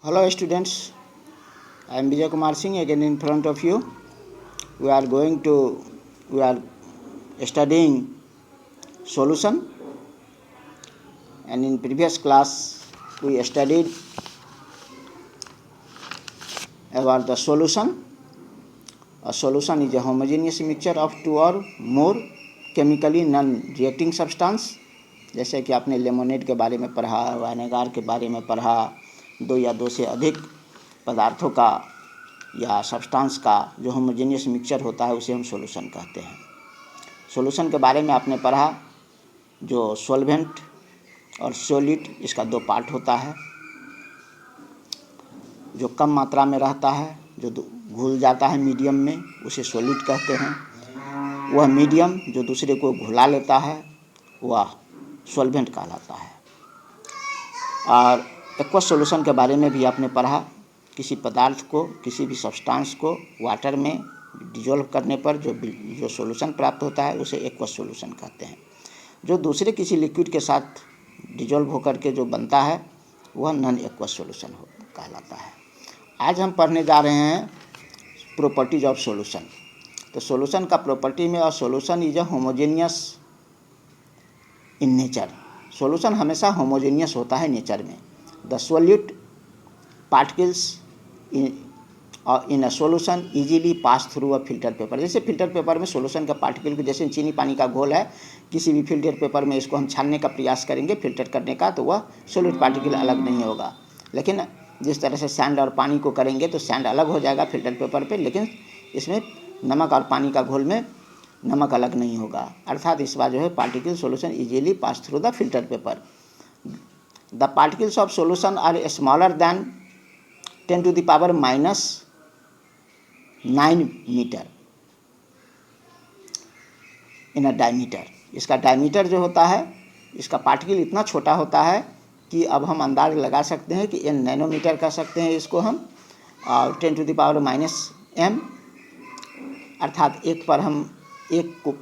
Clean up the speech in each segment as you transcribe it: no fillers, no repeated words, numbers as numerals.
Hello students, I am Vijay Kumar Singh again in front of you. We are studying solution, and in previous class we studied about the solution. A solution is a homogeneous mixture of two or more chemically non-reacting substance. जैसे कि आपने lemonade के बारे में पढ़ा, वाइनेगार के बारे में पढ़ा, दो या दो से अधिक पदार्थों का या सब्सटेंस का जो होमोजेनियस मिक्सचर होता है उसे हम सॉल्यूशन कहते हैं। सॉल्यूशन के बारे में आपने पढ़ा जो सॉल्वेंट और सॉलिड, इसका दो पार्ट होता है। जो कम मात्रा में रहता है, जो घुल जाता है मीडियम में, उसे सॉलिड कहते हैं। वह मीडियम जो दूसरे को घुला लेता है वह सॉल्वेंट कहलाता है। और एक्वस सॉल्यूशन के बारे में भी आपने पढ़ा। किसी पदार्थ को, किसी भी सब्सटेंस को वाटर में डिजोल्व करने पर जो सॉल्यूशन प्राप्त होता है उसे एक्वस सॉल्यूशन कहते हैं। जो दूसरे किसी लिक्विड के साथ डिजोल्व होकर के जो बनता है वह नॉन एक्वस सॉल्यूशन कहलाता है। आज हम पढ़ने जा रहे हैं प्रॉपर्टीज ऑफ सॉल्यूशन। तो सॉल्यूशन का प्रॉपर्टी में, और solution is a homogeneous in nature. Solution हमेशा होमोजेनियस होता है नेचर में। The solute particles in a solution easily pass through a filter paper. जैसे फिल्टर पेपर में सॉल्यूशन का पार्टिकल को, जैसे चीनी पानी का घोल है, किसी भी फिल्टर पेपर में इसको हम छानने का प्रयास करेंगे फिल्टर करने का, तो वह सॉल्यूट पार्टिकल अलग नहीं होगा। लेकिन जिस तरह से सैंड और पानी को करेंगे तो सैंड अलग हो जाएगा फिल्टर पेपर पे, लेकिन इसमें नमक और पानी का घोल में नमक अलग नहीं होगा। अर्थात इस बार जो है particle solution easily pass through the filter paper. The particles of solution are smaller than 10⁻⁹ meter in a diameter. इसका डायमीटर जो होता है, इसका पार्टिकल इतना छोटा होता है कि अब हम अंदाज लगा सकते हैं कि n नैनोमीटर कह सकते हैं इसको हम, और 10⁻⁻m, अर्थात एक पर हम एक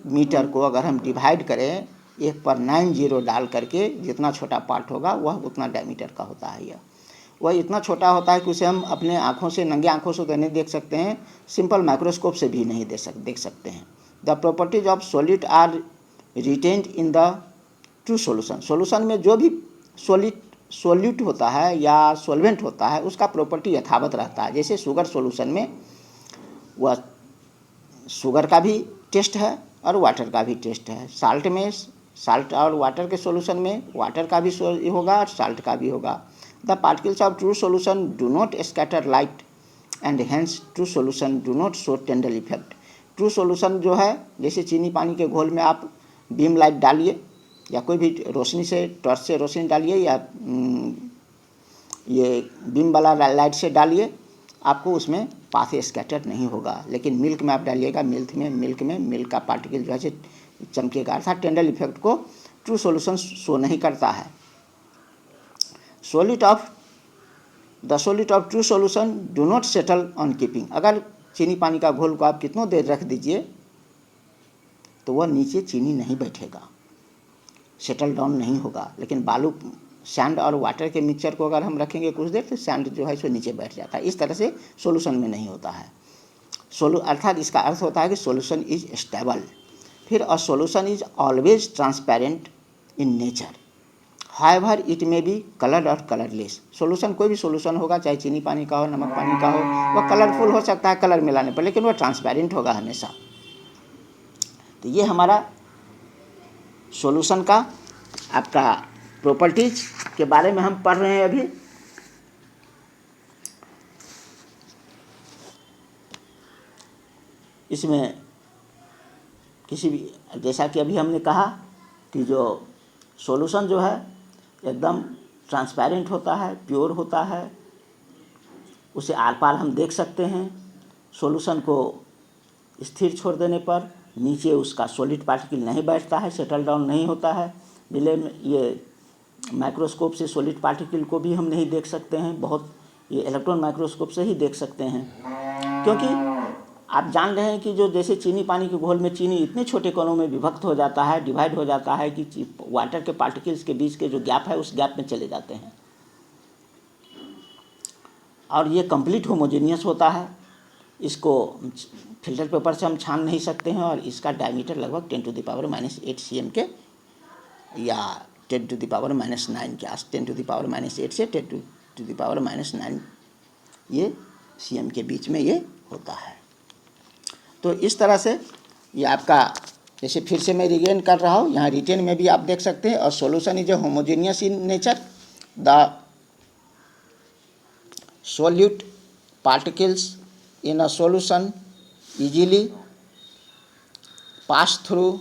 मीटर को अगर हम डिवाइड करें, एक पर 9 जीरो डाल करके जितना छोटा पार्ट होगा वह उतना डायमीटर का होता है। वह इतना छोटा होता है कि उसे हम अपने आँखों से, नंगे आँखों से तो नहीं देख सकते हैं, सिंपल माइक्रोस्कोप से भी नहीं देख सकते हैं। The properties of solid are retained in the true solution. Solution में जो भी सॉल्यूट होता है या सॉल्वेंट होता है उसका प्रॉपर्टी यथावत रहता है। जैसे शुगर सॉल्यूशन में वह शुगर का भी टेस्ट है और वाटर का भी टेस्ट है। साल्ट में, साल्ट और वाटर के सॉल्यूशन में वाटर का भी होगा और साल्ट का भी होगा। The particles of true solution do not scatter light and hence true solution do not show Tyndall effect. True solution जो है, जैसे चीनी पानी के घोल में आप बीम लाइट डालिए या कोई भी रोशनी से, टॉर्च से रोशनी डालिए या ये बीम वाला लाइट से डालिए, आपको उसमें पाथ स्कैटर नहीं होगा। लेकिन मिल्क में आप डालिएगा, मिल्क का पार्टिकल जो है चमकेगा। अर्थात टेंडल इफेक्ट को ट्रू सॉल्यूशन शो नहीं करता है। The solid of true solution do not settle on keeping. अगर चीनी पानी का घोल को आप कितनों देर रख दीजिए तो वह नीचे चीनी नहीं बैठेगा, सेटल डाउन नहीं होगा। लेकिन बालू, सैंड और वाटर के मिक्सचर को अगर हम रखेंगे कुछ देर तो सैंड जो है सो नीचे बैठ जाता है। इस तरह से सॉल्यूशन में नहीं होता है। अर्थात इसका अर्थ होता है कि सॉल्यूशन इज स्टेबल। फिर a solution is always transparent in nature, however it may be coloured और कलरलेस। सॉल्यूशन, कोई भी सॉल्यूशन होगा, चाहे चीनी पानी का हो, नमक पानी का हो, वह कलरफुल हो सकता है कलर मिलाने पर, लेकिन वह ट्रांसपेरेंट होगा हमेशा। तो ये हमारा सॉल्यूशन का आपका प्रॉपर्टीज के बारे में हम पढ़ रहे हैं अभी। इसमें किसी भी, जैसा कि अभी हमने कहा कि जो सॉल्यूशन जो है एकदम ट्रांसपेरेंट होता है, प्योर होता है, उसे आर पार हम देख सकते हैं। सॉल्यूशन को स्थिर छोड़ देने पर नीचे उसका सॉलिड पार्टिकल नहीं बैठता है, सेटल डाउन नहीं होता है। ये माइक्रोस्कोप से सॉलिड पार्टिकल को भी हम नहीं देख सकते हैं, बहुत ये इलेक्ट्रॉन माइक्रोस्कोप से ही देख सकते हैं। क्योंकि आप जान रहे हैं कि जो जैसे चीनी पानी के घोल में चीनी इतने छोटे कणों में विभक्त हो जाता है, डिवाइड हो जाता है कि वाटर के पार्टिकल्स के बीच के जो गैप है उस गैप में चले जाते हैं। और ये कंप्लीट होमोजेनियस होता है। इसको फिल्टर पेपर से हम छान नहीं सकते हैं और इसका डायमीटर लगभग 10⁻⁻8 cm के या 10⁻⁻9 के आस 10⁻8 से 10⁻9 ये cm के बीच में ये होता है। तो इस तरह से ये आपका, जैसे फिर से मैं रिगेन कर रहा हूँ, यहाँ रिटेन में भी आप देख सकते हैं। और solution is a homogeneous in nature, the solute particles in a solution easily pass through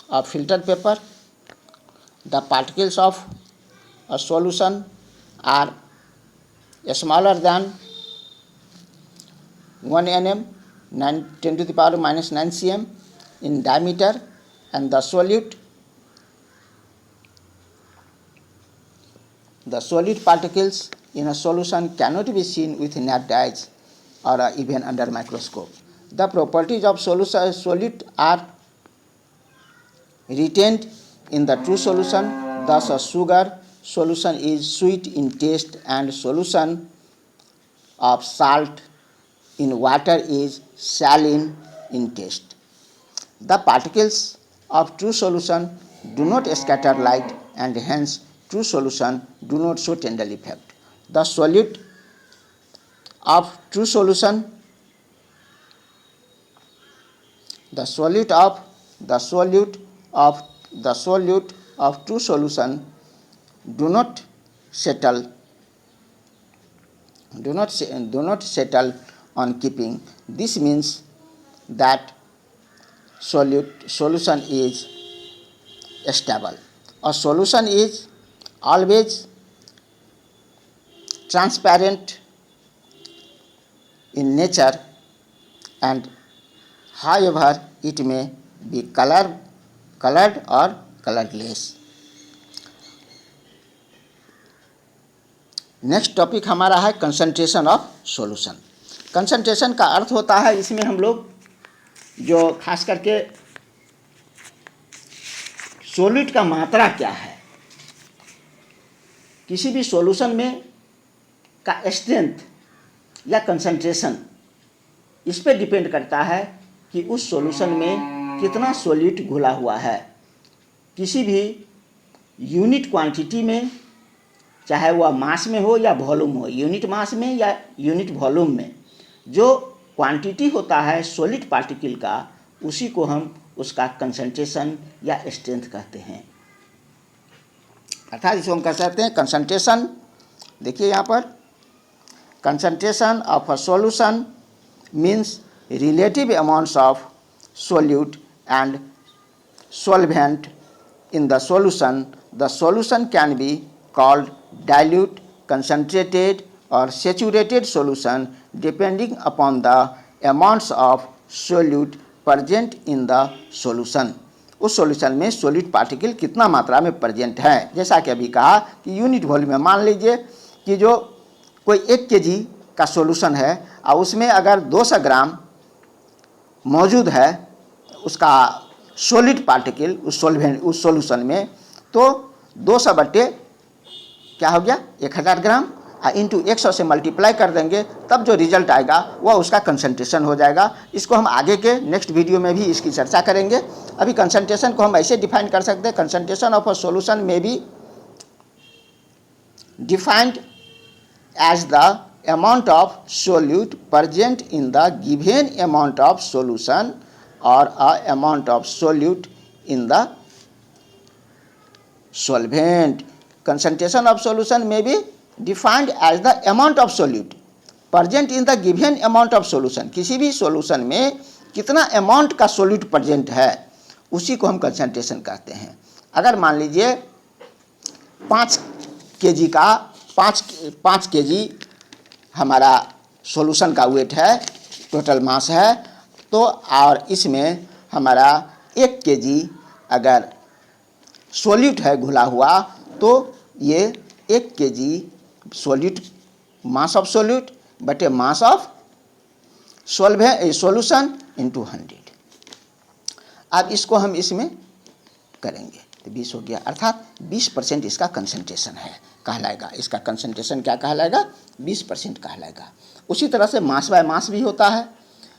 a filter paper. The particles of a solution are smaller than 1 nm, 10⁻⁻9 cm in diameter, and the solute particles in a solution cannot be seen with naked eyes or even under microscope. The properties of solute are retained in the true solution. Thus, a sugar solution is sweet in taste, and solution of salt in water is saline in taste. The particles of true solution do not scatter light, and hence true solution do not show Tyndall effect. The solute of true solution true solution do not settle on keeping. This means that solution is stable. A solution is always transparent in nature, and however it may be colored or colorless. Next topic हमारा है concentration of solution. Concentration का अर्थ होता है, इसमें हम लोग जो खास करके सॉल्यूट का मात्रा क्या है, किसी भी सॉल्यूशन में का स्ट्रेंथ या कंसंट्रेशन, इस पे डिपेंड करता है कि उस सॉल्यूशन में कितना सॉल्यूट घुला हुआ है। किसी भी यूनिट क्वांटिटी में, चाहे वह मास में हो या वॉल्यूम हो, यूनिट मास में या यूनिट वॉल्यूम में, जो क्वांटिटी होता है सॉलिड पार्टिकल का, उसी को हम उसका कंसंट्रेशन या स्ट्रेंथ कहते हैं। अर्थात इसको हम कह सकते हैं कंसंट्रेशन। देखिए यहाँ पर, concentration of a solution means relative amounts of solute and solvent in the solution. The solution can be called dilute, concentrated or saturated solution depending upon the amounts of solute present in the solution. उस solution में solid particle कितना मात्रा में present है। जैसा कि अभी कहा कि यूनिट वॉल्यूम में, मान लीजिए कि जो कोई 1 kg का सॉल्यूशन है और उसमें अगर 200 ग्राम मौजूद है उसका सॉलिड पार्टिकल उस सॉल्यूशन में, तो 200 बटे क्या हो गया 1000 ग्राम, इंटू 100 से मल्टीप्लाई कर देंगे, तब जो रिजल्ट आएगा वह उसका कंसंट्रेशन हो जाएगा। इसको हम आगे के नेक्स्ट वीडियो में भी इसकी चर्चा करेंगे। अभी कंसंट्रेशन को हम ऐसे डिफाइन कर सकते हैं, कंसंट्रेशन ऑफ अ सॉल्यूशन में भी defined as the amount of solute present in the given amount of solution or a amount of solute in the solvent. Concentration of solution may be defined as the amount of solute present in the given amount of solution. किसी भी solution में कितना amount का solute present है उसी को हम concentration कहते हैं। अगर मान लीजिए 5 kg का 5 kg हमारा सॉल्यूशन का वेट है, टोटल मास है, तो और इसमें हमारा 1 kg अगर सॉल्यूट है घुला हुआ, तो ये 1 kg solute, mass of solute बटे मास ऑफ सॉल्यूशन इंटू 100। अब इसको हम इसमें करेंगे तो 20 हो गया, अर्थात 20% इसका कंसंट्रेशन है। कहलाएगा, इसका कंसंट्रेशन क्या कहलाएगा, 20% कहलाएगा। उसी तरह से मास बाय मास भी होता है,